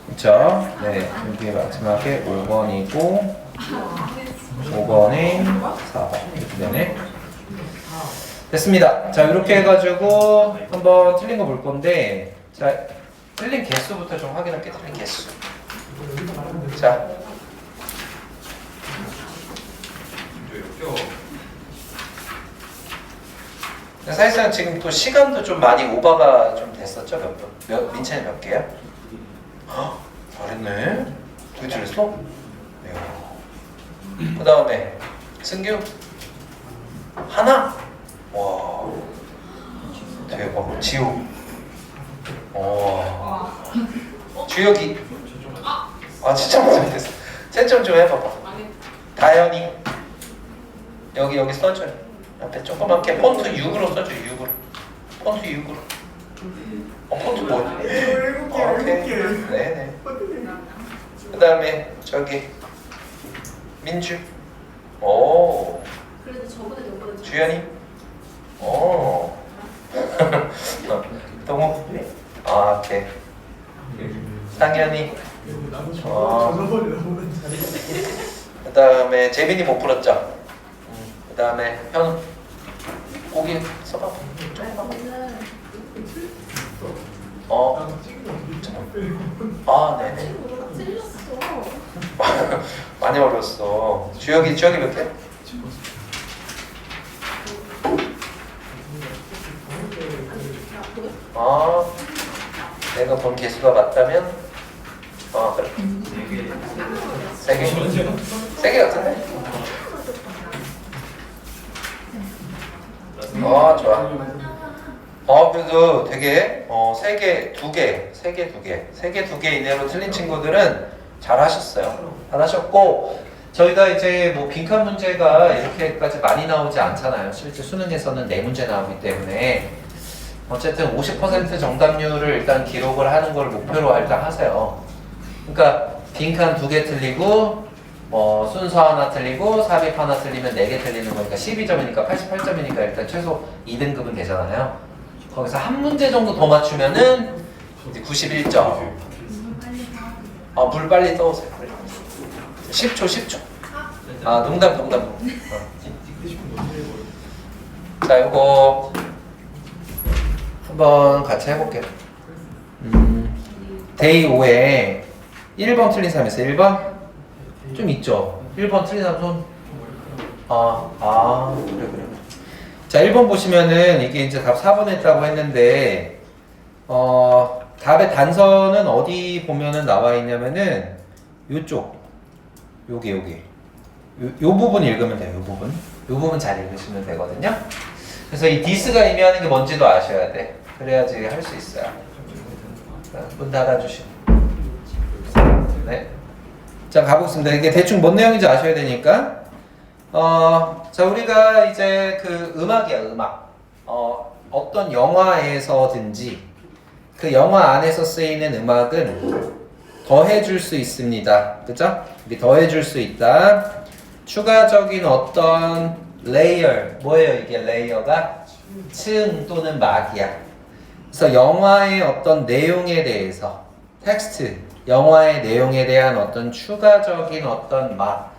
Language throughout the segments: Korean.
그쵸? 네, 여기 마지막에 5번이고 5번에 4번 이렇게 되네. 됐습니다. 자, 이렇게 해가지고 한번 틀린 거 볼 건데, 자, 틀린 개수부터 좀 확인할게요. 틀린 개수. 자, 사실상 지금 또 시간도 좀 많이 오버가 좀 됐었죠? 민찬이 몇 개야? 헉, 잘했네. 두 개 틀렸어? 그 다음에 승규? 하나? 와, 대박. 지호? 와, 주혁이? 아, 진짜 못했어. 채점 좀 해봐봐. 다현이? 여기 써줘. 앞에 조그맣게 폰트 6으로 써줘. 6으로. 폰트 6으로. 폰트 뭐? 오케이. 네네. 그 다음에 저기 민주. 오. 그래도 저보다 너보다 주연이. 오. 동호. 아, 오케이. 상현이. 그 다음에 재민이 못 풀었죠? 그 다음에 현우. 고기 써봐. 아, 네네. 많이 어려웠어. 주혁이 몇 개? 아, 내가 본 개수가 맞다면, 그래. 3개. 3개 같은데? 좋아. 그래도 되게 3개, 2개, 3개, 2개, 3개, 2개 이내로 틀린 친구들은 잘 하셨어요. 잘 하셨고, 저희가 이제 뭐 빈칸 문제가 이렇게까지 많이 나오지 않잖아요. 실제 수능에서는 4문제 나오기 때문에 어쨌든 50% 정답률을 일단 기록을 하는 걸 목표로 일단 하세요. 그러니까 빈칸 2개 틀리고 순서 하나 틀리고 삽입 하나 틀리면 4개 틀리는 거니까 12점이니까 88점이니까 일단 최소 2등급은 되잖아요. 거기서 한 문제 정도 더 맞추면은 이제 91점. 물 빨리 떠오세요. 10초. 농담. 자, 이거 한번 같이 해볼게요. 데이 5에 1번 틀린 사람 있어요? 1번? 좀 있죠? 1번 틀린 사람 손? 그래. 자, 1번 보시면은 이게 이제 답 4번 했다고 했는데, 답의 단서는 어디 보면은 나와 있냐면은, 요쪽. 여기. 요 부분 읽으면 돼요, 요 부분 잘 읽으시면 되거든요. 그래서 이 디스가 의미하는 게 뭔지도 아셔야 돼. 그래야지 할 수 있어요. 자, 문 닫아주시고. 네. 자, 가보겠습니다. 이게 대충 뭔 내용인지 아셔야 되니까. 자, 우리가 이제 그 음악이야, 음악. 어떤 영화에서든지 그 영화 안에서 쓰이는 음악은 더해줄 수 있습니다. 그죠? 이게 더해줄 수 있다. 추가적인 어떤 레이어, 뭐예요 이게 레이어가? 층 또는 막이야. 그래서 영화의 어떤 내용에 대해서 텍스트, 영화의 내용에 대한 어떤 추가적인 어떤 막,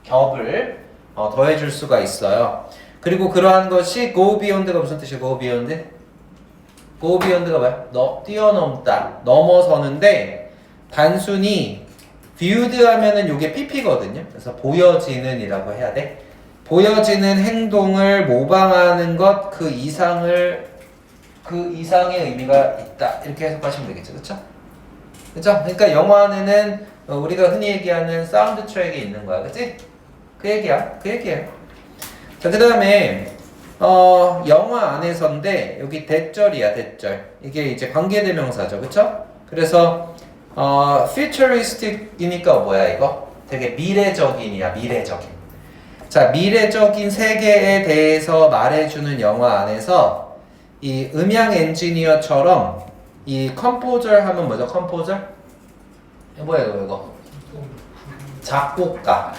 겹을 더해줄 수가 있어요. 그리고 그러한 것이 go beyond가 무슨 뜻이에요? go beyond? go beyond가 뭐야? 뛰어넘다, 넘어서는데 단순히 viewed 하면은 요게 pp거든요. 그래서 보여지는 이라고 해야 돼. 보여지는 행동을 모방하는 것 그 이상의 의미가 있다. 이렇게 해석하시면 되겠죠. 그쵸? 그쵸? 그러니까 영화 안에는 우리가 흔히 얘기하는 사운드 트랙이 있는 거야. 그치? 그 얘기예요. 자, 그 다음에 영화 안에서인데 여기 대절이야, 대절. 이게 이제 관계대명사죠. 그쵸? 그래서 futuristic이니까 뭐야 이거? 되게 미래적인이야, 미래적인. 자, 미래적인 세계에 대해서 말해주는 영화 안에서 이 음향 엔지니어처럼 이 컴포저 하면 뭐죠? 컴포저? 뭐예요 이거? 작곡가.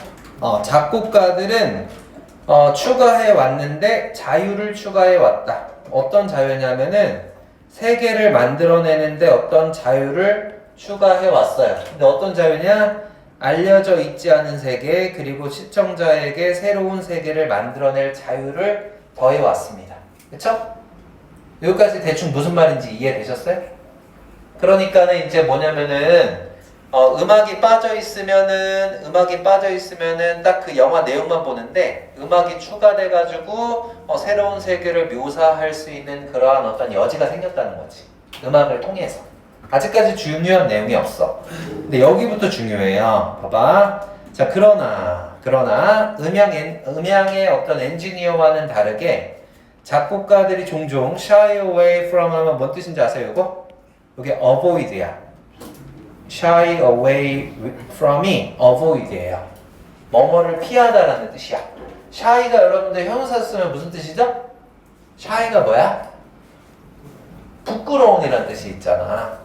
작곡가들은 추가해 왔는데 자유를 추가해 왔다. 어떤 자유냐면은 세계를 만들어내는데 어떤 자유를 추가해 왔어요. 근데 어떤 자유냐? 알려져 있지 않은 세계 그리고 시청자에게 새로운 세계를 만들어낼 자유를 더해 왔습니다. 그쵸? 여기까지 대충 무슨 말인지 이해되셨어요? 그러니까는 이제 뭐냐면은 음악이 빠져 있으면은 딱 그 영화 내용만 보는데 음악이 추가돼 가지고 새로운 세계를 묘사할 수 있는 그러한 어떤 여지가 생겼다는 거지. 음악을 통해서. 아직까지 중요한 내용이 없어. 근데 여기부터 중요해요. 봐봐. 자, 그러나 음향의 어떤 엔지니어와는 다르게 작곡가들이 종종 shy away from 하면 뭔 뜻인지 아세요, 이거? 이게 avoid야. shy away from이 avoid예요. 뭐뭐를 피하다라는 뜻이야. shy가 여러분들 형용사 쓰면 무슨 뜻이죠? shy가 뭐야? 부끄러운이라는 뜻이 있잖아.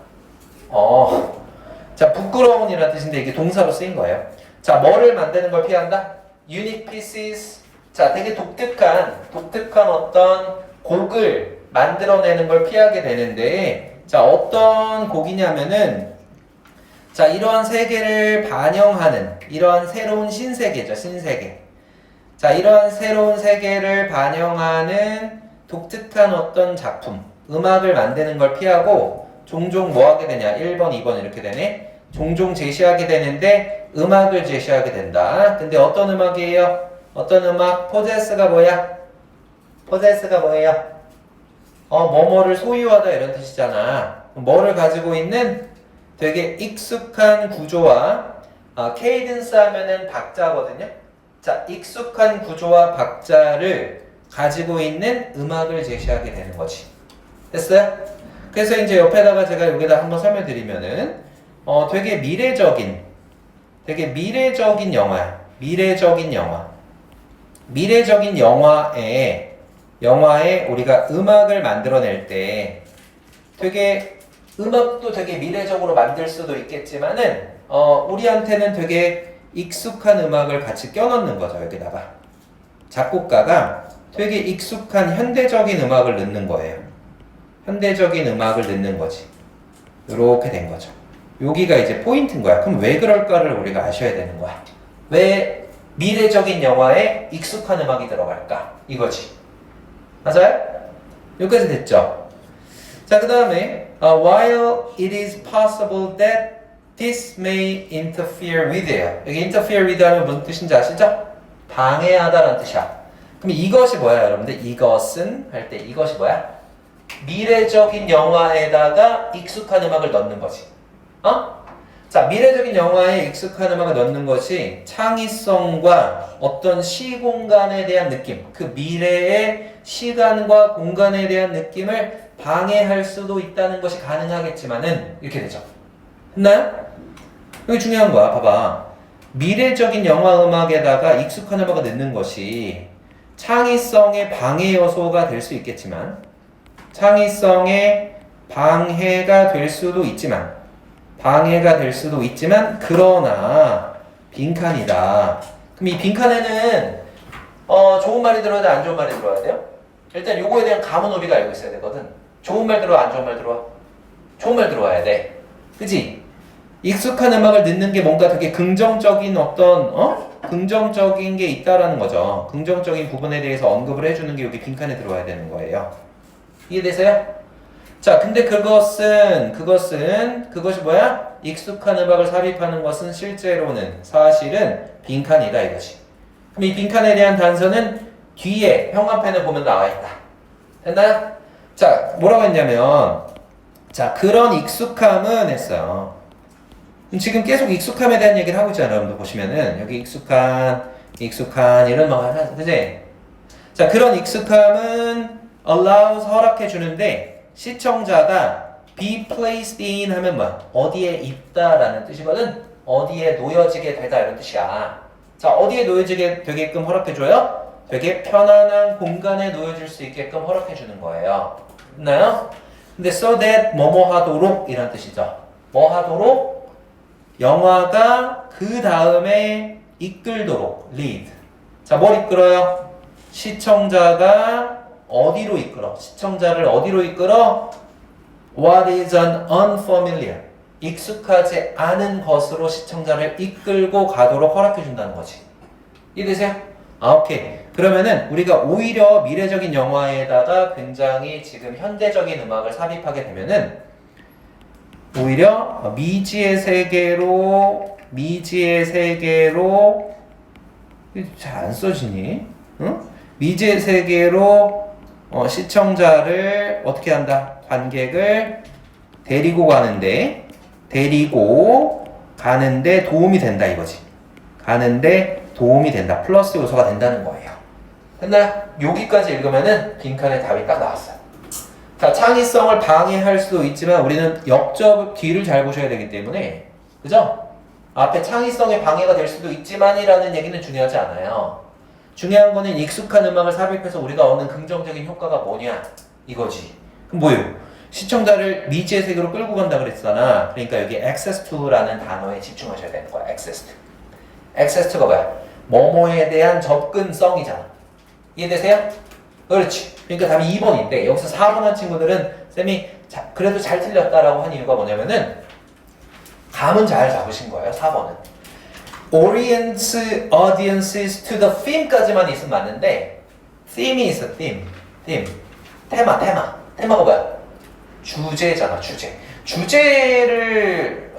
자, 부끄러운이라는 뜻인데 이게 동사로 쓰인 거예요. 자, 뭐를 만드는 걸 피한다? unique pieces. 자, 되게 독특한 어떤 곡을 만들어내는 걸 피하게 되는데, 자, 어떤 곡이냐면은, 자, 이러한 세계를 반영하는, 이러한 새로운 신세계죠, 신세계. 자, 이러한 새로운 세계를 반영하는 독특한 어떤 작품, 음악을 만드는 걸 피하고, 종종 뭐 하게 되냐? 1번, 2번 이렇게 되네. 종종 제시하게 되는데, 음악을 제시하게 된다. 근데 어떤 음악이에요? 어떤 음악? possess가 뭐야? possess가 뭐예요? 뭐뭐를 소유하다 이런 뜻이잖아. 뭐를 가지고 있는 되게 익숙한 구조와 케이든스 하면은 박자거든요. 자, 익숙한 구조와 박자를 가지고 있는 음악을 제시하게 되는 거지. 됐어요? 그래서 이제 옆에다가 제가 여기다 한번 설명드리면은 되게 미래적인 영화야. 미래적인 영화에 우리가 음악을 만들어낼 때 음악도 되게 미래적으로 만들 수도 있겠지만은 우리한테는 되게 익숙한 음악을 같이 껴넣는 거죠. 여기다가 작곡가가 되게 익숙한 현대적인 음악을 넣는 거예요. 현대적인 음악을 넣는 거지. 이렇게 된 거죠. 여기가 이제 포인트인 거야. 그럼 왜 그럴까를 우리가 아셔야 되는 거야. 왜 미래적인 영화에 익숙한 음악이 들어갈까? 이거지. 맞아요? 여기까지 됐죠? 자, 그 다음에 while it is possible that this may interfere with예요. 여기 interfere with 하면 무슨 뜻인지 아시죠? 방해하다라는 뜻이야. 그럼 이것이 뭐야, 여러분들? 이것은 할 때 이것이 뭐야? 미래적인 영화에다가 익숙한 음악을 넣는 거지. 자, 미래적인 영화에 익숙한 음악을 넣는 것이 창의성과 어떤 시공간에 대한 느낌, 그 미래의 시간과 공간에 대한 느낌을 방해할 수도 있다는 것이 가능하겠지만은 이렇게 되죠. 했나요? 여기 중요한 거야. 봐봐. 미래적인 영화 음악에다가 익숙한 음악을 넣는 것이 창의성의 방해 요소가 될 수 있겠지만 창의성의 방해가 될 수도 있지만 그러나 빈칸이다. 그럼 이 빈칸에는 좋은 말이 들어야 돼, 안 좋은 말이 들어야 돼요? 일단 요거에 대한 감은 우리가 알고 있어야 되거든. 좋은 말 들어와, 안 좋은 말 들어와? 좋은 말 들어와야 돼. 그치? 익숙한 음악을 넣는 게 뭔가 되게 긍정적인 긍정적인 게 있다라는 거죠. 긍정적인 부분에 대해서 언급을 해주는 게 여기 빈칸에 들어와야 되는 거예요. 이해되세요? 자, 근데 그것이 뭐야? 익숙한 음악을 삽입하는 것은 사실은 빈칸이다 이거지. 그럼 이 빈칸에 대한 단서는 뒤에 형광펜을 보면 나와 있다. 됐나요? 자, 뭐라고 했냐면, 자, 그런 익숙함은 했어요. 지금 계속 익숙함에 대한 얘기를 하고 있잖아요. 여러분들 보시면은 여기 익숙한 이런 말 그지? 자, 그런 익숙함은 allows 허락해 주는데 시청자가 be placed in 하면 뭐야? 어디에 있다라는 뜻이거든. 어디에 놓여지게 되다 이런 뜻이야. 자, 어디에 놓여지게 되게끔 허락해 줘요? 되게 편안한 공간에 놓여질 수 있게끔 허락해 주는 거예요. 있나요? 근데 so that 뭐뭐 하도록 이란 뜻이죠. 뭐 하도록? 영화가 그 다음에 이끌도록 lead. 자, 뭘 이끌어요? 시청자를 어디로 이끌어? What is an unfamiliar? 익숙하지 않은 것으로 시청자를 이끌고 가도록 허락해 준다는 거지. 이해되세요? 아, 오케이. 그러면은 우리가 오히려 미래적인 영화에다가 굉장히 지금 현대적인 음악을 삽입하게 되면은 오히려 미지의 세계로 잘 안 써지니? 응? 미지의 세계로 시청자를 어떻게 한다? 관객을 데리고 가는데 도움이 된다 이거지. 가는데 도움이 된다. 플러스 요소가 된다는 거예요. 됐나요? 여기까지 읽으면은 빈칸에 답이 딱 나왔어요. 자, 창의성을 방해할 수도 있지만 우리는 역접 뒤를 잘 보셔야 되기 때문에, 그죠? 앞에 창의성에 방해가 될 수도 있지만이라는 얘기는 중요하지 않아요. 중요한 거는 익숙한 음악을 삽입해서 우리가 얻는 긍정적인 효과가 뭐냐 이거지. 그럼 뭐예요? 시청자를 미지의 세계로 끌고 간다 그랬잖아. 그러니까 여기 access to라는 단어에 집중하셔야 되는 거야. access to. access to가 뭐야? 뭐뭐에 대한 접근성이잖아. 이해되세요? 그렇지. 그러니까 답이 2번인데 여기서 4번 한 친구들은 쌤이 그래도 잘 틀렸다라고 한 이유가 뭐냐면은 감은 잘 잡으신 거예요. 4번은. Orients audiences to the theme까지만 있으면 맞는데 theme이 있어. theme. 테마가 뭐야? 주제잖아. 주제를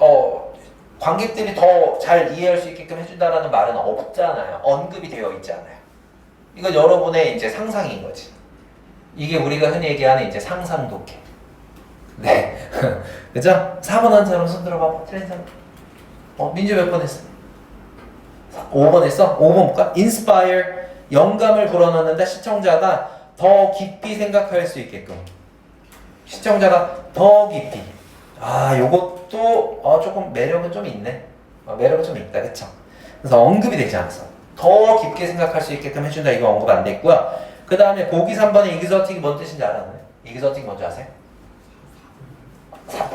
관객들이 더 잘 이해할 수 있게끔 해준다라는 말은 없잖아요. 언급이 되어 있지 않아요. 이건 여러분의 이제 상상인 거지. 이게 우리가 흔히 얘기하는 이제 상상독해. 네. 그죠? 4번 한 사람 손 들어봐. 틀린 사람. 민주 몇 번 했어? 5번 했어? 5번 볼까? inspire. 영감을 불어넣는다. 시청자가 더 깊이 생각할 수 있게끔. 시청자가 더 깊이. 아, 요것도 조금 매력은 좀 있네. 매력은 좀 있다. 그쵸? 그래서 언급이 되지 않았어. 더 깊게 생각할 수 있게끔 해준다. 이거 언급 안 됐고요. 그 다음에 보기 3번에 exotic이 뭔 뜻인지 알았나요? exotic 뭔지 아세요?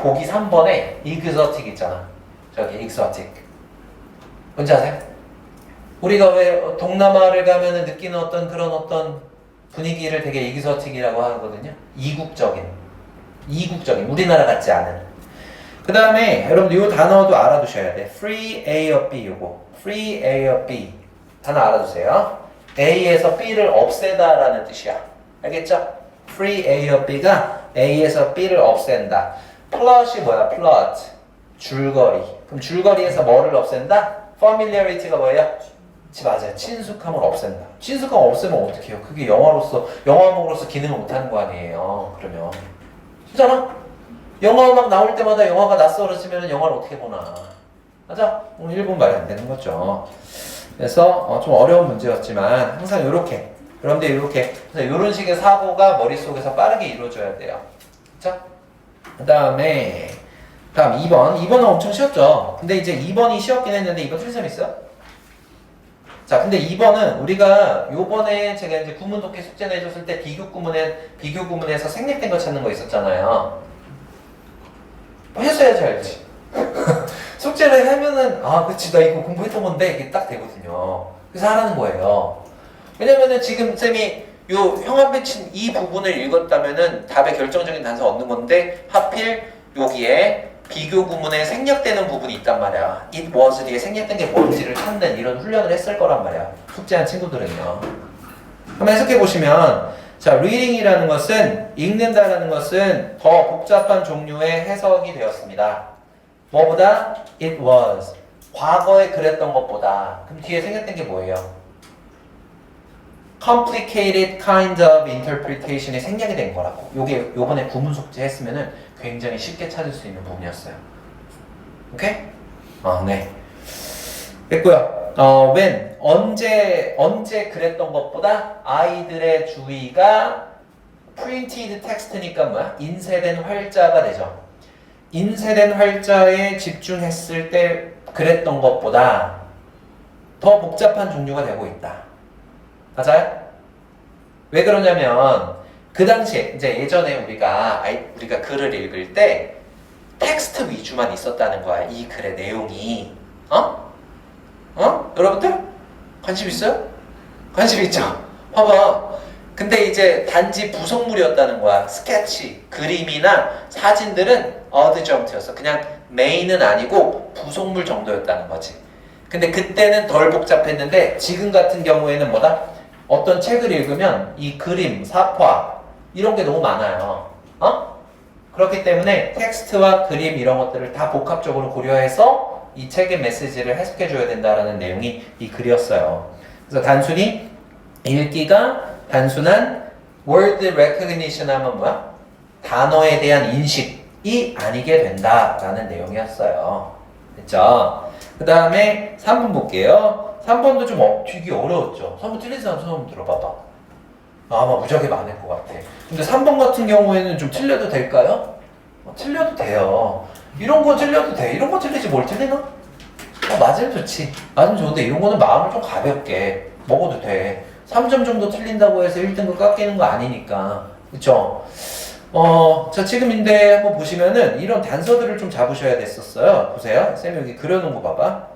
보기 3번에 exotic 있잖아. 저기 exotic. 뭔지 아세요? 우리가 왜 동남아를 가면은 느끼는 그런 분위기를 되게 exotic이라고 하거든요. 이국적인 우리나라 같지 않은. 그 다음에 여러분들 이 단어도 알아두셔야 돼. free A of B 요거. free A of B 단어 알아두세요. A에서 B를 없애다라는 뜻이야. 알겠죠? free A of B가 A에서 B를 없앤다. plot이 뭐야? plot. 줄거리. 그럼 줄거리에서 뭐를 없앤다? familiarity가 뭐예요? 맞아요. 친숙함을 없앤다. 친숙함 없애면 어떻게 해요? 그게 영화음악으로서 기능을 못하는 거 아니에요. 그러면. 진짜나? 영화음악 나올 때마다 영화가 낯설어지면 영화를 어떻게 보나. 맞아? 1분 말이 안 되는 거죠. 그래서 좀 어려운 문제였지만 항상 이렇게 그런데 이렇게 이런 식의 사고가 머릿속에서 빠르게 이루어져야 돼요. 그쵸? 그 다음 2번은 엄청 쉬웠죠. 근데 이제 2번이 쉬웠긴 했는데 2번 틀린 사람 있어요? 자, 근데 2번은 우리가 요번에 제가 이제 구문 독해 숙제 내줬을 때 비교 구문에서 생략된 거 찾는 거 있었잖아요. 했어야지 알지. 숙제를 하면은 그치 나 이거 공부했던 건데 이게 딱 되거든요. 그래서 하라는 거예요. 왜냐면은 지금 쌤이 요 형합에 친 이 부분을 읽었다면은 답의 결정적인 단서 얻는 건데 하필 여기에 비교 구문에 생략되는 부분이 있단 말이야. it was 뒤에 생략된 게 뭔지를 찾는 이런 훈련을 했을 거란 말이야. 숙제한 친구들은요. 한번 해석해 보시면 자, reading이라는 것은 읽는다라는 것은 더 복잡한 종류의 해석이 되었습니다. 뭐보다? it was. 과거에 그랬던 것보다. 그럼 뒤에 생략된 게 뭐예요? complicated kind of interpretation이 생략이 된 거라고. 요번에 구문 숙제 했으면은 굉장히 쉽게 찾을 수 있는 부분이었어요. 오케이? 네. 됐고요. when 언제 그랬던 것보다 아이들의 주의가 printed text니까 뭐야? 인쇄된 활자가 되죠. 인쇄된 활자에 집중했을 때 그랬던 것보다 더 복잡한 종류가 되고 있다. 맞아요? 왜 그러냐면 그 당시에 이제 예전에 우리가 글을 읽을 때 텍스트 위주만 있었다는 거야. 이 글의 내용이. 여러분들? 관심 있어요? 관심 있죠? 봐봐. 근데 이제 단지 부속물이었다는 거야. 스케치, 그림이나 사진들은 어드정트였어. 그냥 메인은 아니고 부속물 정도였다는 거지. 근데 그때는 덜 복잡했는데 지금 같은 경우에는 뭐다? 어떤 책을 읽으면 이 그림, 사파 이런 게 너무 많아요. 그렇기 때문에 텍스트와 그림 이런 것들을 다 복합적으로 고려해서 이 책의 메시지를 해석해줘야 된다라는 내용이 이 글이었어요. 그래서 단순히 읽기가 단순한 word recognition 하면 뭐야? 단어에 대한 인식이 아니게 된다라는 내용이었어요. 됐죠? 그 다음에 3번 볼게요. 3번도 좀 되게 어려웠죠. 3번 틀린 사람 손 한번 들어봐봐. 아마 무지하게 많을 것 같아. 근데 3번 같은 경우에는 좀 틀려도 될까요? 틀려도 돼요. 이런 거 틀려도 돼. 이런 거 틀리지 뭘 틀리나? 맞으면 좋지. 맞으면 좋은데 이런 거는 마음을 좀 가볍게 먹어도 돼. 3점 정도 틀린다고 해서 1등급 깎이는 거 아니니까. 그쵸? 자, 지금인데 한번 보시면은 이런 단서들을 좀 잡으셔야 됐었어요. 보세요. 쌤이 여기 그려놓은 거 봐봐.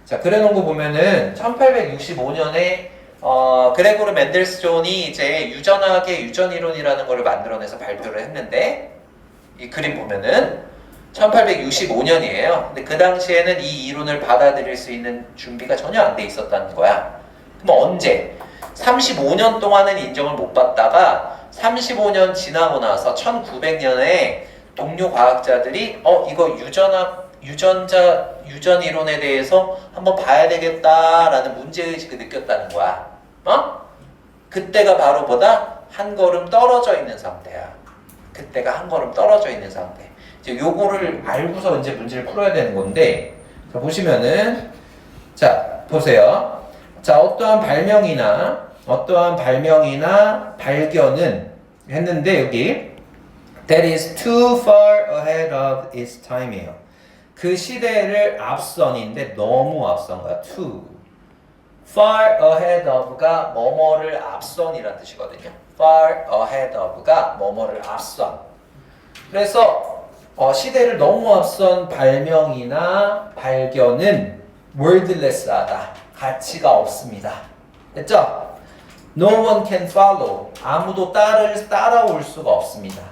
자, 그려놓은 거 보면은 1865년에 그레고르 맨델스 존이 이제 유전학의 유전이론이라는 거를 만들어내서 발표를 했는데 이 그림 보면은 1865년이에요. 근데 그 당시에는 이 이론을 받아들일 수 있는 준비가 전혀 안 돼 있었다는 거야. 그럼 언제? 35년 동안은 인정을 못 받다가 35년 지나고 나서 1900년에 동료 과학자들이 이거 유전 이론에 대해서 한번 봐야 되겠다라는 문제의식을 느꼈다는 거야. 그때가 바로 뭐다? 한 걸음 떨어져 있는 상태야. 그때가 한 걸음 떨어져 있는 상태. 이제 요거를 알고서 이제 문제를 풀어야 되는 건데, 자, 보시면은, 자, 보세요. 자, 어떠한 발명이나 발견은 했는데, 여기, that is too far ahead of its time이에요. 그 시대를 앞선인데 너무 앞선 거야. too. far ahead of가 뭐뭐를 앞선이라는 뜻이거든요. far ahead of가 뭐뭐를 앞선. 그래서 시대를 너무 앞선 발명이나 발견은 wordless하다. 가치가 없습니다. 됐죠? No one can follow. 아무도 따라올 수가 없습니다.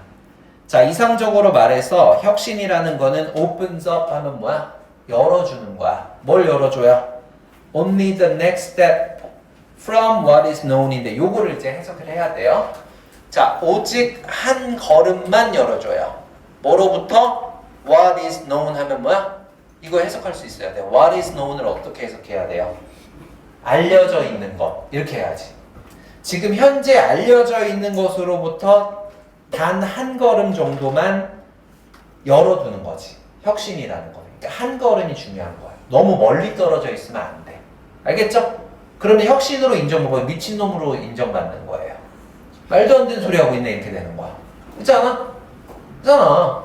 자, 이상적으로 말해서 혁신이라는 거는 opens up 하면 뭐야? 열어주는 거야. 뭘 열어줘요? Only the next step from what is known인데 요거를 이제 해석을 해야 돼요. 자, 오직 한 걸음만 열어줘요. 뭐로부터? What is known 하면 뭐야? 이거 해석할 수 있어야 돼요. What is known을 어떻게 해석해야 돼요? 알려져 있는 것. 이렇게 해야지. 지금 현재 알려져 있는 것으로부터 단 한 걸음 정도만 열어두는 거지. 혁신이라는 거는. 그러니까 한 걸음이 중요한 거야. 너무 멀리 떨어져 있으면 안 돼. 알겠죠? 그러면 혁신으로 인정받고 미친놈으로 인정받는 거예요. 말도 안 되는 소리 하고 있네 이렇게 되는 거야. 그렇지 않아? 그렇잖아.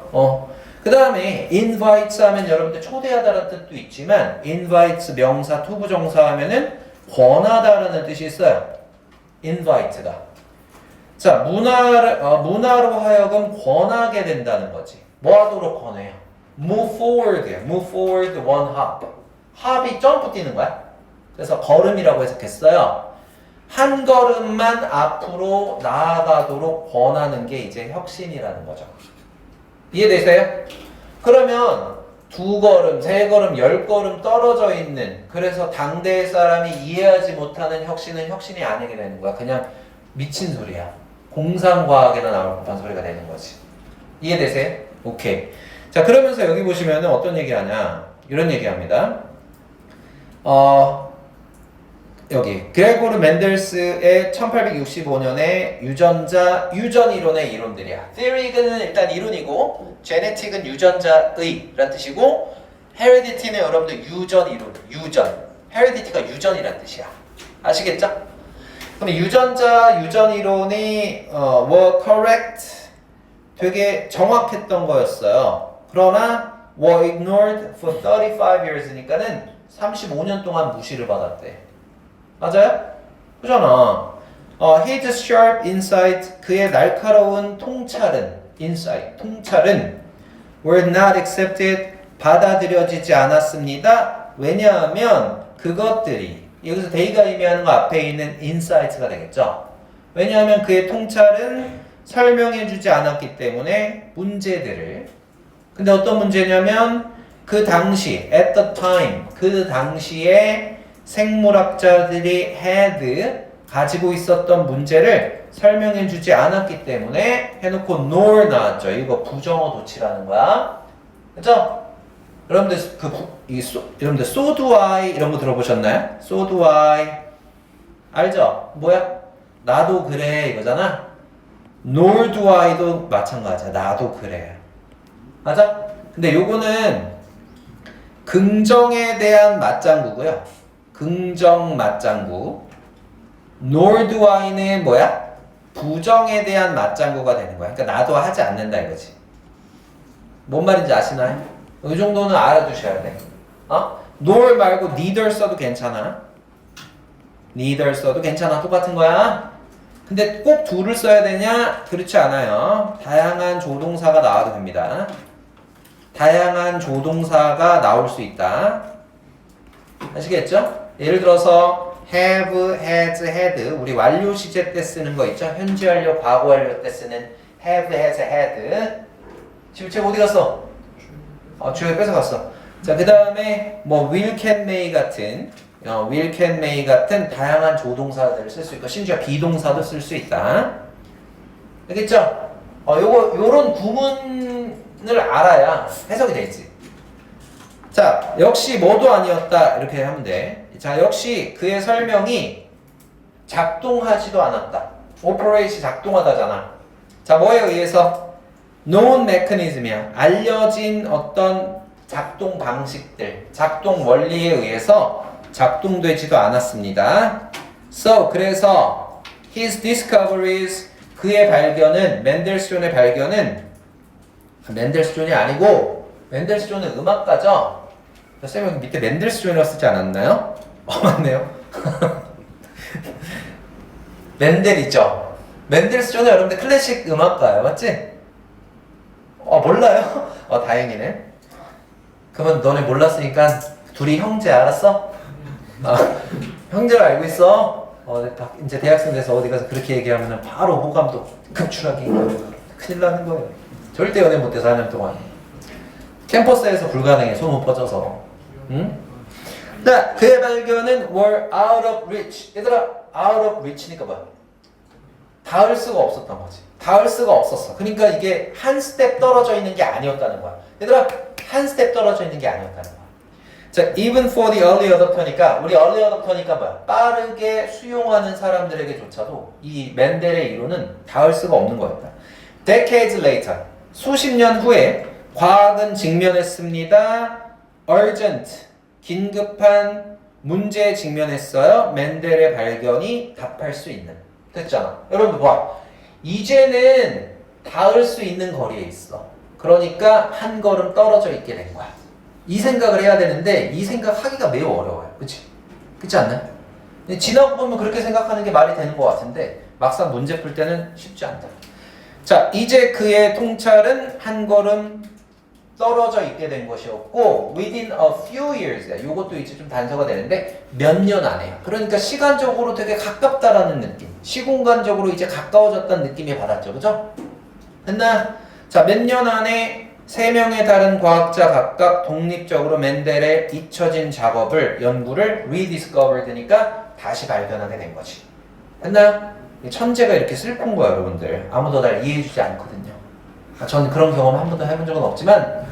그 다음에 invites 하면 여러분들 초대하다라는 뜻도 있지만 invites 명사 투부정사 하면은 권하다라는 뜻이 있어요. invite가. 자, 문화로 하여금 권하게 된다는 거지. 뭐 하도록 권해요? move forward one hop. hop이 점프 뛰는 거야. 그래서 걸음이라고 해석했어요. 한 걸음만 앞으로 나아가도록 권하는 게 이제 혁신이라는 거죠. 이해되세요? 그러면 2걸음, 3걸음, 10걸음 떨어져 있는, 그래서 당대의 사람이 이해하지 못하는 혁신은 혁신이 아니게 되는 거야. 그냥 미친 소리야. 공상과학에나 나올 법한 소리가 되는 거지. 이해되세요? 오케이. 자, 그러면서 여기 보시면은 어떤 얘기 하냐. 이런 얘기 합니다. 여기 그레고르 맨델스의 1865년에 유전 이론의 이론들이야. theory는 일단 이론이고 genetic은 유전자의 라는 뜻이고 heredity는 여러분들 유전. heredity가 유전이라는 뜻이야. 아시겠죠? 그럼 유전 이론이 were correct, 되게 정확했던 거였어요. 그러나 were ignored for 35 years니까는 35년 동안 무시를 받았대. 맞아요? 그잖아. his sharp insight, 그의 날카로운 통찰은 were not accepted, 받아들여지지 않았습니다. 왜냐하면 그것들이, 여기서 they가 의미하는 거 앞에 있는 insight가 되겠죠. 왜냐하면 그의 통찰은 설명해주지 않았기 때문에 문제들을, 근데 어떤 문제냐면 그 당시, at the time, 그 당시에 생물학자들이 had 가지고 있었던 문제를 설명해 주지 않았기 때문에 해놓고 nor 나왔죠. 이거 부정어 도치라는 거야. 그죠? 여러분들 여러분들 so do I 이런 거 들어보셨나요? so do I 알죠? 뭐야? 나도 그래 이거잖아. nor do I도 마찬가지야. 나도 그래. 맞아? 근데 요거는 긍정에 대한 맞장구고요. 긍정 맞장구. nor do I는 뭐야? 부정에 대한 맞장구가 되는 거야. 그러니까 나도 하지 않는다 이거지. 뭔 말인지 아시나요? 이 정도는 알아두셔야 돼. nor 말고 neither 써도 괜찮아. neither 써도 괜찮아. 똑같은 거야. 근데 꼭 do를 써야 되냐? 그렇지 않아요. 다양한 조동사가 나와도 됩니다. 다양한 조동사가 나올 수 있다. 아시겠죠? 예를 들어서 have, has, had 우리 완료 시제 때 쓰는 거 있죠? 현재 완료, 과거 완료 때 쓰는 have, has, had 지금 어디 갔어? 주역에 뺏어갔어. 자, 그 다음에 뭐 will, can, may 같은 will, can, may 같은 다양한 조동사들을 쓸 수 있고 심지어 비동사도 쓸 수 있다. 알겠죠? 요런 구문을 알아야 해석이 되지. 자, 역시 뭐도 아니었다 이렇게 하면 돼. 자, 역시 그의 설명이 작동하지도 않았다. operate이 작동하다잖아. 자, 뭐에 의해서? known mechanism이야. 알려진 어떤 작동 방식들, 작동 원리에 의해서 작동되지도 않았습니다. So, 그래서 his discoveries, 그의 발견은, 맨델스존의 발견은 맨델스존이 아니고 맨델스존은 음악가죠? 쌤이 여기 밑에 맨델스존이라고 쓰지 않았나요? 맞네요. 맨델이죠. 맨델스존은 여러분들 클래식 음악가예요. 맞지? 몰라요? 다행이네. 그러면 너네 몰랐으니까 둘이 형제 알았어? 형제를 알고 있어? 이제 대학생 돼서 어디 가서 그렇게 얘기하면 바로 호감도 급출하게 큰일 나는 거예요. 절대 연애 못해서 4년 동안. 캠퍼스에서 불가능해. 소문 퍼져서. 응? 자, 그의 발견은 were out of reach. 얘들아, out of reach니까 뭐야? 닿을 수가 없었던 거지. 닿을 수가 없었어. 그러니까 이게 한 스텝 떨어져 있는 게 아니었다는 거야. 얘들아, 한 스텝 떨어져 있는 게 아니었다는 거야. 자, even for the early adopter니까 우리 early adopter니까 뭐야? 빠르게 수용하는 사람들에게조차도 이 맨델의 이론은 닿을 수가 없는 거였다. Decades later, 수십 년 후에 과학은 직면했습니다. urgent, 긴급한 문제에 직면했어요. 맨델의 발견이 답할 수 있는. 됐잖아. 여러분 봐. 이제는 닿을 수 있는 거리에 있어. 그러니까 한 걸음 떨어져 있게 된 거야. 이 생각을 해야 되는데 이 생각하기가 매우 어려워요. 그치? 그렇지 않나요? 지나고 보면 그렇게 생각하는 게 말이 되는 것 같은데 막상 문제 풀 때는 쉽지 않다. 자, 이제 그의 통찰은 한 걸음 떨어져 있게 된 것이었고 within a few years, 이것도 이제 좀 단서가 되는데 몇 년 안에, 그러니까 시간적으로 되게 가깝다라는 느낌, 시공간적으로 이제 가까워졌다는 느낌이 받았죠. 그죠? 됐나? 자, 몇 년 안에 3명의 다른 과학자 각각 독립적으로 맨델의 잊혀진 작업을, 연구를 rediscovered니까 다시 발견하게 된 거지. 됐나? 천재가 이렇게 슬픈 거야, 여러분들. 아무도 날 이해해주지 않거든요. 저는 그런 경험 한 번도 해본 적은 없지만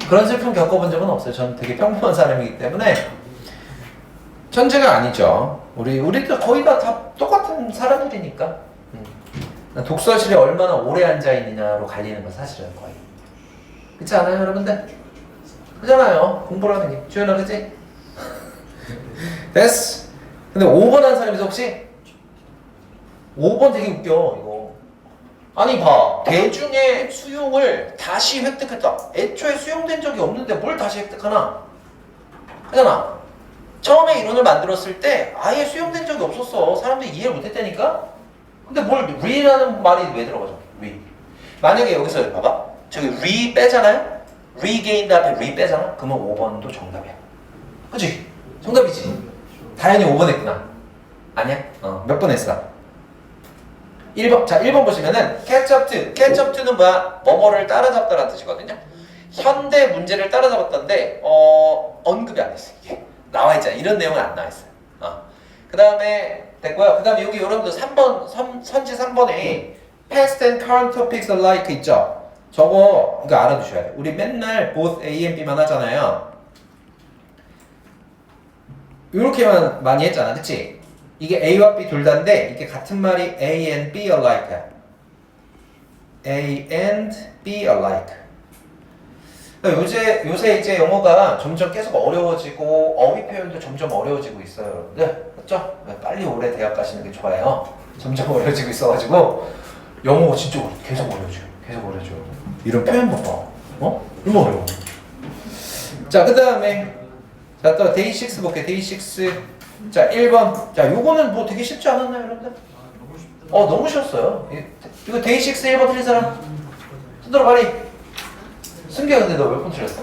그런 슬픔 겪어본 적은 없어요. 저는 되게 평범한 사람이기 때문에 천재가 아니죠. 우리도 거의 다 똑같은 사람들이니까. 독서실에 얼마나 오래 앉아있느냐로 갈리는 건 사실은 거의. 그렇지 않아요, 여러분들? 그렇잖아요. 공부를 하는 게. 주연아, 그치? 됐어. 근데 5번 한 사람이 있어, 혹시? 5번 되게 웃겨, 이거. 아니, 봐. 대중의 수용을 다시 획득했다. 애초에 수용된 적이 없는데 뭘 다시 획득하나? 하잖아. 처음에 이론을 만들었을 때 아예 수용된 적이 없었어. 사람들이 이해를 못했다니까? 근데 뭘 re라는 말이 왜 들어가죠? re. 만약에 여기서 봐봐. 저기 re 빼잖아요? regain 다음에 re 빼잖아? 그러면 5번도 정답이야. 그치? 정답이지? 다현이 5번 했구나. 아니야? 몇 번 했어? 1번. 자, 1번 보시면은 catch up to. catch up to는 뭐야? 뭐뭐를 따라잡다라는 뜻이거든요. 현대 문제를 따라잡았던데 언급이 안 됐어요. 이게 나와 있잖아요. 이런 내용은 안 나와 있어요. 그 다음에 됐고요. 그 다음에 여기 여러분들 3번 선지 3번에 past and current topics alike 있죠. 저거 이거 알아두셔야 돼요. 우리 맨날 both A and B만 하잖아요. 이렇게만 많이 했잖아, 그치? 이게 A와 B 둘 다인데 이게 같은 말이 A and B alike야. A and B alike. 요새 이제 영어가 점점 계속 어려워지고 어휘 표현도 점점 어려워지고 있어요, 여러분들. 맞죠? 빨리 올해 대학 가시는 게 좋아요. 점점 어려워지고 있어가지고 영어 진짜 계속 어려워져요. 계속 어려워져요. 이런 표현 봐봐. 너무 어려워. 자, 그 다음에 자, 또 데이 6 볼게요. 데이 6. 자, 1번. 자, 요거는 뭐 되게 쉽지 않았나요, 여러분들? 너무 쉬웠어요. 이거 데이 6 1번 틀린 사람? 손들어 빨리. 승기야, 근데 너 몇 번 틀렸어?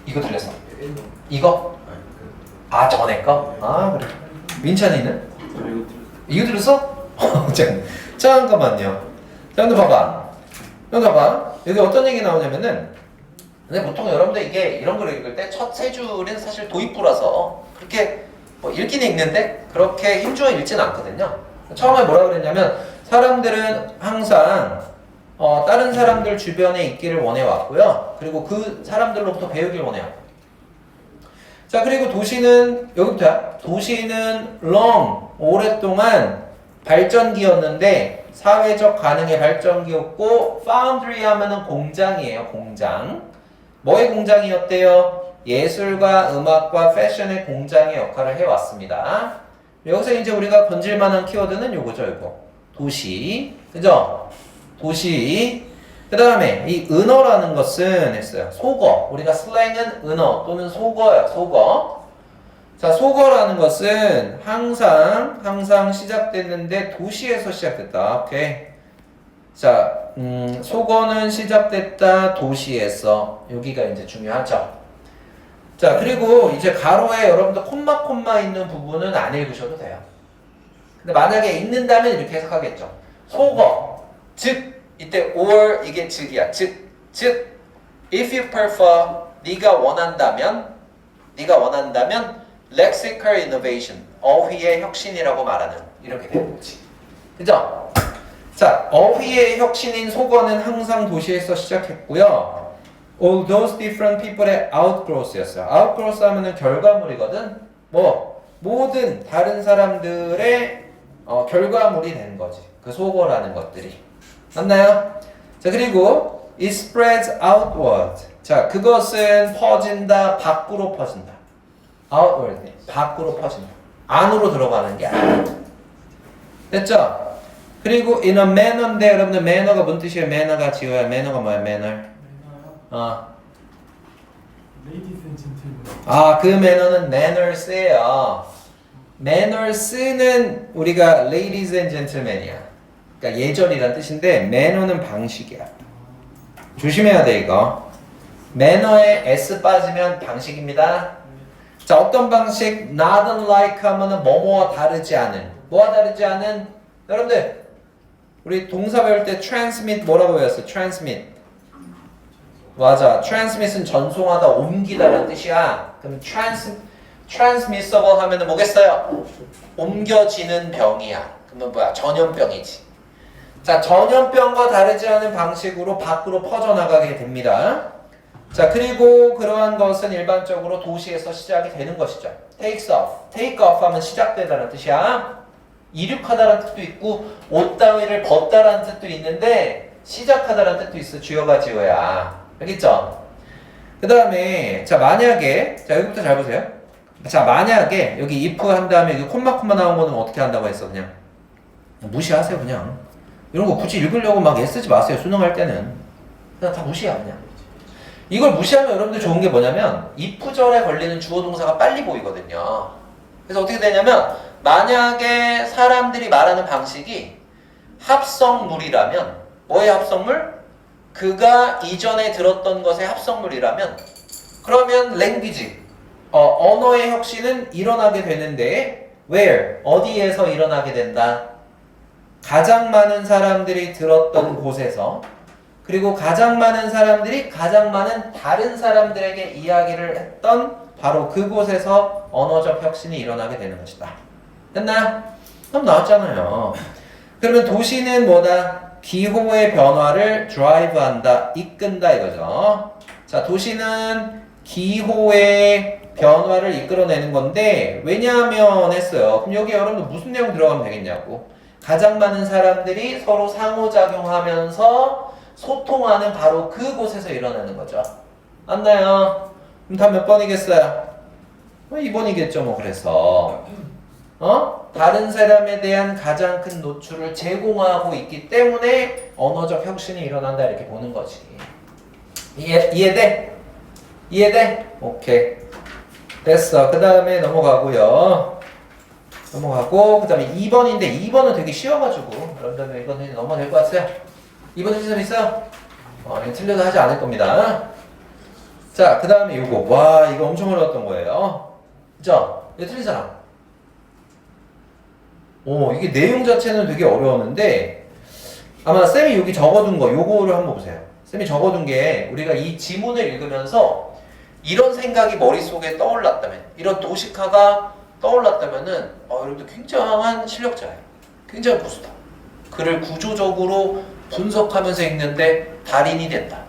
이거 틀렸어. 이거? 전에 거? 그래. 민찬이는? 이거 틀렸어? 잠깐만요. 자, 근데 봐봐. 여기 어떤 얘기 나오냐면은, 근데 보통 여러분들 이게 이런 걸 읽을 때 첫 세 줄은 사실 도입부라서 그렇게 뭐 읽긴 읽는데 그렇게 힘주어 읽지는 않거든요. 처음에 뭐라 그랬냐면 사람들은 항상 다른 사람들 주변에 있기를 원해왔고요. 그리고 그 사람들로부터 배우길 원해요. 자, 그리고 도시는 여기부터야. 도시는 long 오랫동안 발전기였는데 사회적 가능의 발전기였고 foundry 하면은 공장이에요. 공장. 뭐의 공장이었대요? 예술과 음악과 패션의 공장의 역할을 해왔습니다. 여기서 이제 우리가 건질만한 키워드는 요거죠, 이거. 도시. 그죠? 도시. 그 다음에 이 은어라는 것은 했어요. 속어. 우리가 슬랭은 은어 또는 속어예요. 속어. 자, 속어라는 것은 항상 시작됐는데 도시에서 시작됐다. 오케이. 자, 속어는 시작됐다 도시에서. 여기가 이제 중요하죠. 자, 그리고 이제 가로에 여러분들 콤마 있는 부분은 안 읽으셔도 돼요. 근데 만약에 읽는다면 이렇게 해석하겠죠. 속어, 즉 이때 or 이게 즉이야. 즉 if you prefer 네가 원한다면 lexical innovation 어휘의 혁신이라고 말하는 이렇게 되는 거지. 그죠? 자, 어휘의 혁신인 속어는 항상 도시에서 시작했고요. All those different people의 outgrowth였어요. outgrowth 하면은 결과물이거든. 모든 다른 사람들의 결과물이 되는 거지. 그 속어라는 것들이. 맞나요? 자, 그리고 it spreads outward. 자, 그것은 퍼진다, 밖으로 퍼진다. outward, 밖으로 퍼진다. 안으로 들어가는 게 아니야. 됐죠? 그리고 in a manner인데 여러분들 매너가 뭔 뜻이에요? 매너가 지어야 매너가 뭐야? 매너. Ladies and gentlemen. 그 매너는 manners예요. manners는 우리가 ladies and gentlemen이야. 그러니까 예절이란 뜻인데 매너는 방식이야. 조심해야 돼 이거. 매너에 s 빠지면 방식입니다. 자, 어떤 방식? not unlike 하면은 뭐뭐와 다르지 않은. 뭐와 다르지 않은? 여러분들 우리 동사 배울 때 transmit 뭐라고 배웠어? transmit. 맞아. transmit은 전송하다, 옮기다라는 뜻이야. 그럼 transmissible 하면은 뭐겠어요? 옮겨지는 병이야. 그러면 뭐야? 전염병이지. 자, 전염병과 다르지 않은 방식으로 밖으로 퍼져나가게 됩니다. 자, 그리고 그러한 것은 일반적으로 도시에서 시작이 되는 것이죠. takes off. take off 하면 시작되다라는 뜻이야. 이륙하다라는 뜻도 있고 옷 따위를 벗다라는 뜻도 있는데 시작하다라는 뜻도 있어. 주어가 지어야. 알겠죠? 그 다음에 자, 만약에 자, 여기부터 잘 보세요. 자, 만약에 여기 if 한 다음에 여기 콤마 나온 거는 어떻게 한다고 했어? 그냥 무시하세요. 그냥 이런 거 굳이 읽으려고 막 애쓰지 마세요. 수능할 때는 그냥 다 무시해. 그냥 이걸 무시하면 여러분들 좋은 게 뭐냐면 if절에 걸리는 주어 동사가 빨리 보이거든요. 그래서 어떻게 되냐면 만약에 사람들이 말하는 방식이 합성물이라면 뭐의 합성물? 그가 이전에 들었던 것의 합성물이라면 그러면 language, 언어의 혁신은 일어나게 되는데 where? 어디에서 일어나게 된다? 가장 많은 사람들이 들었던 곳에서. 그리고 가장 많은 사람들이 가장 많은 다른 사람들에게 이야기를 했던 바로 그곳에서 언어적 혁신이 일어나게 되는 것이다. 됐나요? 그럼 나왔잖아요. 그러면 도시는 뭐다? 기호의 변화를 드라이브한다, 이끈다 이거죠. 자, 도시는 기호의 변화를 이끌어내는 건데 왜냐하면 했어요. 그럼 여기 여러분들 무슨 내용 들어가면 되겠냐고. 가장 많은 사람들이 서로 상호작용하면서 소통하는 바로 그곳에서 일어나는 거죠. 맞나요? 그럼 답 몇 번이겠어요? 2번이겠죠 뭐. 그래서 다른 사람에 대한 가장 큰 노출을 제공하고 있기 때문에 언어적 혁신이 일어난다 이렇게 보는 거지. 이해돼? 이해돼? 오케이. 됐어. 그 다음에 넘어가고요. 넘어가고 그 다음에 2번인데 2번은 되게 쉬워가지고 여러분들 이거는 넘어가 될 것 같아요. 2번 틀린 사람 있어요? 이거 틀려도 하지 않을 겁니다. 자, 그 다음에 요거. 와, 이거 엄청 어려웠던 거예요. 그죠? 이거 틀린 사람. 이게 내용 자체는 되게 어려웠는데 아마 쌤이 여기 적어둔 거 요거를 한번 보세요. 쌤이 적어둔 게 우리가 이 지문을 읽으면서 이런 생각이 머릿속에 떠올랐다면, 이런 도식화가 떠올랐다면은 여러분들 굉장한 실력자예요. 굉장한 고수다. 글을 구조적으로 분석하면서 읽는데 달인이 된다.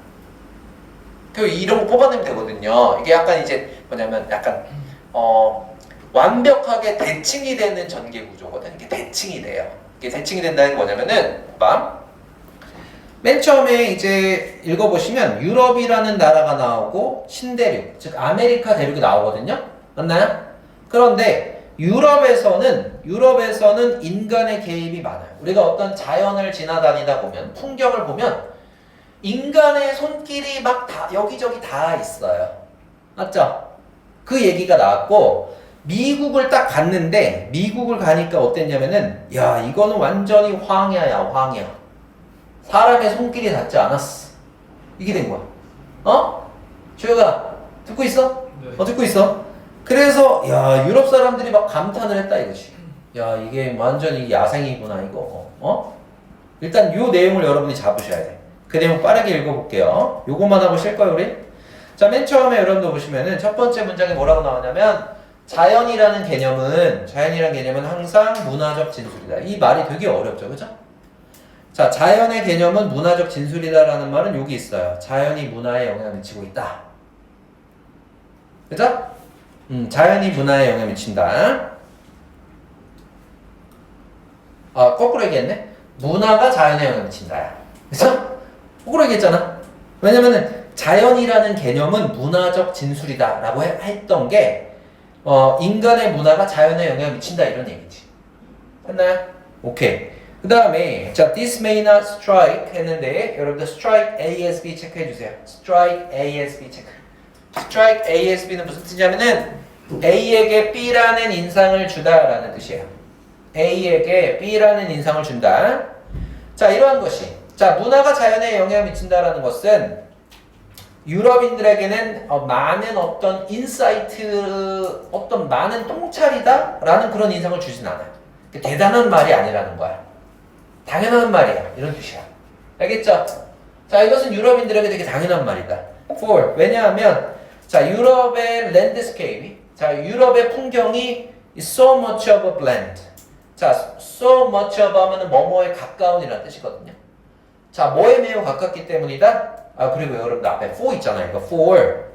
이런 거 뽑아내면 되거든요. 이게 약간 이제 뭐냐면 약간 완벽하게 대칭이 되는 전개 구조거든요. 이게 대칭이 돼요. 이게 대칭이 된다는 게 뭐냐면은 맨 처음에 이제 읽어보시면 유럽이라는 나라가 나오고 신대륙, 즉 아메리카 대륙이 나오거든요. 맞나요? 그런데 유럽에서는 인간의 개입이 많아요. 우리가 어떤 자연을 지나다니다 보면, 풍경을 보면 인간의 손길이 막 다 여기저기 다 있어요. 맞죠? 그 얘기가 나왔고 미국을 딱 갔는데 미국을 가니까 어땠냐면은 야, 이거는 완전히 황야야, 황야. 사람의 손길이 닿지 않았어. 이게 된 거야. 조효가 듣고 있어? 네. 듣고 있어. 그래서 야, 유럽 사람들이 막 감탄을 했다 이거지. 야, 이게 완전히 야생이구나 이거. 일단 요 내용을 여러분이 잡으셔야 돼. 그 내용 빠르게 읽어볼게요. 요것만 하고 쉴 거예요 우리. 자, 맨 처음에 여러분들 보시면은 첫 번째 문장에 뭐라고 나오냐면 자연이라는 개념은 항상 문화적 진술이다. 이 말이 되게 어렵죠, 그죠? 자, 자연의 개념은 문화적 진술이다라는 말은 여기 있어요. 자연이 문화에 영향을 미치고 있다. 그죠? 자연이 문화에 영향을 미친다. 거꾸로 얘기했네. 문화가 자연에 영향을 미친다. 그죠? 거꾸로 얘기했잖아. 왜냐면은 자연이라는 개념은 문화적 진술이다 라고 했던 게 인간의 문화가 자연에 영향을 미친다 이런 얘기지. 됐나요? 오케이. 그 다음에 자, this may not strike 했는데 여러분들 strike ASB 체크해주세요. strike ASB 체크. strike ASB는 무슨 뜻이냐면은 A에게 B라는 인상을 주다라는 뜻이에요. A에게 B라는 인상을 준다. 자, 이러한 것이 자, 문화가 자연에 영향을 미친다라는 것은 유럽인들에게는 많은 어떤 인사이트, 어떤 많은 똥차리다라는 그런 인상을 주진 않아요. 대단한 말이 아니라는 거야. 당연한 말이야. 이런 뜻이야. 알겠죠? 자, 이것은 유럽인들에게 되게 당연한 말이다. For. 왜냐하면 자, 유럽의 랜드스케이프, 자, 유럽의 풍경이 is so much of a blend. 자, so much of 하면은 뭐뭐에 가까운이라는 뜻이거든요. 자, 뭐에 매우 가깝기 때문이다? 그리고 여러분들 앞에 for 있잖아요. 이거 for.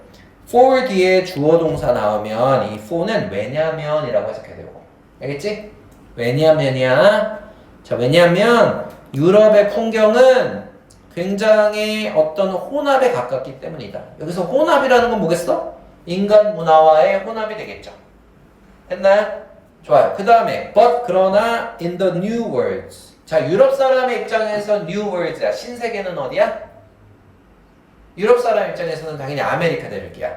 for 뒤에 주어 동사 나오면 이 for는 왜냐면이라고 해석해야 되고. 알겠지? 왜냐면이야. 자, 왜냐면 유럽의 풍경은 굉장히 어떤 혼합에 가깝기 때문이다. 여기서 혼합이라는 건 뭐겠어? 인간 문화와의 혼합이 되겠죠. 됐나요? 좋아요. 그 다음에 but 그러나 in the new worlds. 자, 유럽 사람의 입장에서 new worlds야. 신세계는 어디야? 유럽 사람 입장에서는 당연히 아메리카 대륙이야.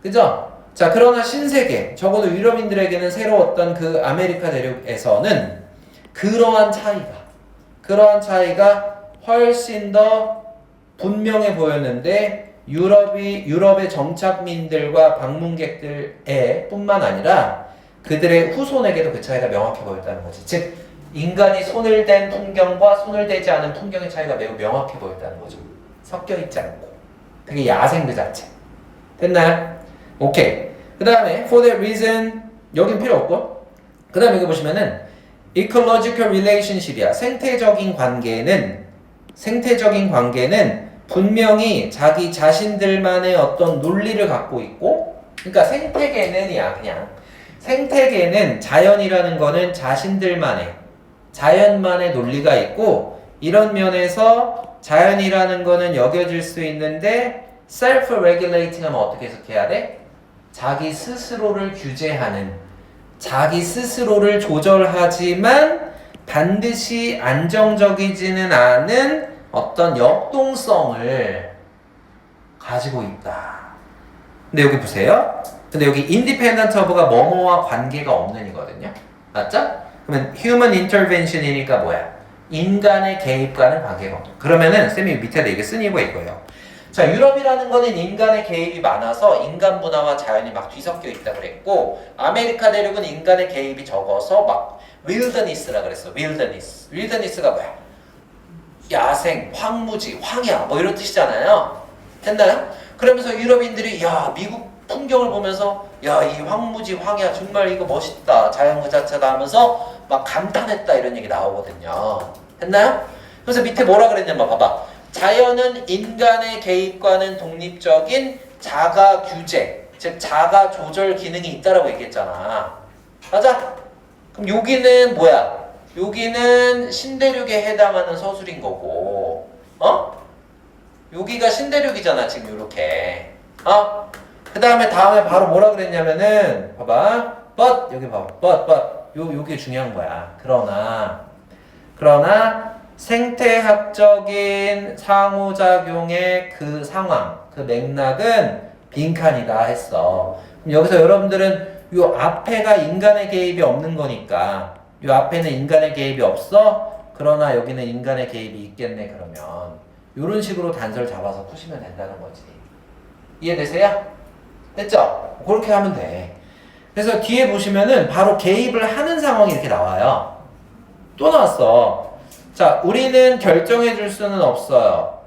그죠? 자, 그러나 신세계, 적어도 유럽인들에게는 새로웠던 그 아메리카 대륙에서는 그러한 차이가 훨씬 더 분명해 보였는데 유럽의 정착민들과 방문객들에 뿐만 아니라 그들의 후손에게도 그 차이가 명확해 보였다는 거지. 즉 인간이 손을 댄 풍경과 손을 대지 않은 풍경의 차이가 매우 명확해 보였다는 거죠. 섞여 있지 않고 되게 야생 그 자체. 됐나요? 오케이. 그 다음에 for that reason 여긴 필요 없고 그 다음에 여기 보시면은 ecological relationship이야. 생태적인 관계는 분명히 자기 자신들만의 어떤 논리를 갖고 있고 그러니까 생태계는이야 그냥 생태계는 자연이라는 거는 자연만의 논리가 있고 이런 면에서 자연이라는 거는 여겨질 수 있는데 self-regulating 하면 어떻게 해석해야 돼? 자기 스스로를 규제하는 자기 스스로를 조절하지만 반드시 안정적이지는 않은 어떤 역동성을 가지고 있다. 근데 여기 보세요. 근데 여기 independent of가 뭐뭐와 관계가 없는 이거든요. 맞죠? 그러면 human intervention이니까 뭐야? 인간의 개입과는 관계가 없다. 그러면은 쌤이 밑에다 이게 쓴 이유가 이거예요. 자, 유럽이라는 거는 인간의 개입이 많아서 인간 문화와 자연이 막 뒤섞여 있다 그랬고 아메리카 대륙은 인간의 개입이 적어서 막 wilderness라 그랬어. wilderness가 뭐야? 야생, 황무지, 황야 뭐 이런 뜻이잖아요. 됐나요? 그러면서 유럽인들이 야 미국 풍경을 보면서 야 이 황무지, 황야 정말 이거 멋있다. 자연 그 자체다 하면서 막 감탄했다 이런 얘기 나오거든요. 됐나요? 그래서 밑에 뭐라 그랬냐면 봐봐. 자연은 인간의 개입과는 독립적인 자가 규제, 즉 자가 조절 기능이 있다라고 얘기했잖아. 맞아? 그럼 여기는 뭐야? 여기는 신대륙에 해당하는 서술인 거고, 여기가 신대륙이잖아 지금 요렇게. 그 다음에 바로 뭐라 그랬냐면은 봐봐, but 여기 봐봐, but 요게 중요한 거야. 그러나 생태학적인 상호작용의 그 상황, 그 맥락은 빈칸이다 했어. 그럼 여기서 여러분들은 요 앞에가 인간의 개입이 없는 거니까 요 앞에는 인간의 개입이 없어. 그러나 여기는 인간의 개입이 있겠네. 그러면 요런 식으로 단서를 잡아서 푸시면 된다는 거지. 이해되세요? 됐죠? 그렇게 하면 돼. 그래서 뒤에 보시면은 바로 개입을 하는 상황이 이렇게 나와요. 또 나왔어. 자, 우리는 결정해 줄 수는 없어요.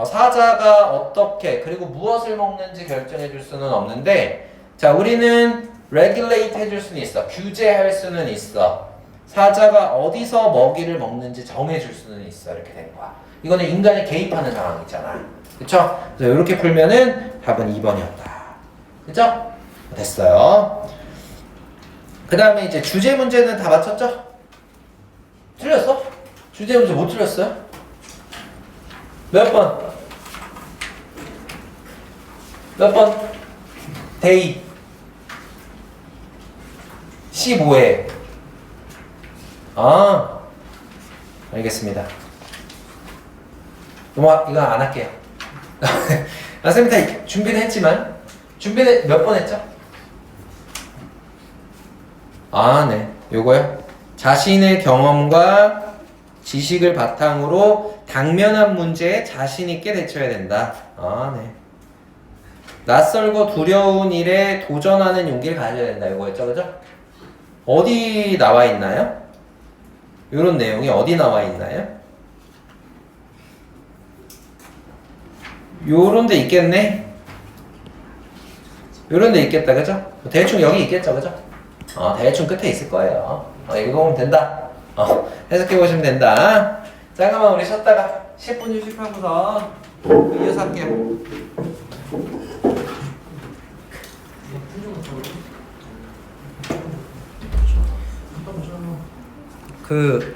사자가 어떻게 그리고 무엇을 먹는지 결정해 줄 수는 없는데 자, 우리는 regulate 해줄 수는 있어. 규제할 수는 있어. 사자가 어디서 먹이를 먹는지 정해줄 수는 있어. 이렇게 된 거야. 이거는 인간이 개입하는 상황이잖아. 그쵸? 그래서 이렇게 풀면은 답은 2번이었다. 그쵸? 됐어요. 그 다음에 이제 주제 문제는 다 맞췄죠? 틀렸어? 주제 문제 못 틀렸어요? 몇 번? 몇 번? 데이 15회. 알겠습니다. 이거 안 할게요. 쌤이 다 준비는 했지만 준비는 몇 번 했죠? 네. 요거요. 자신의 경험과 지식을 바탕으로 당면한 문제에 자신 있게 대처해야 된다. 네. 낯설고 두려운 일에 도전하는 용기를 가져야 된다. 이거였죠, 그죠? 어디 나와 있나요? 이런 내용이 어디 나와 있나요? 요런 데 있겠네? 요런 데 있겠다, 그죠? 대충 여기 있겠죠, 그죠? 대충 끝에 있을 거예요. 읽어보면 된다. 해석해 보시면 된다. 잠깐만 우리 쉬었다가 10분 휴식하고서 이어서 할게요. 그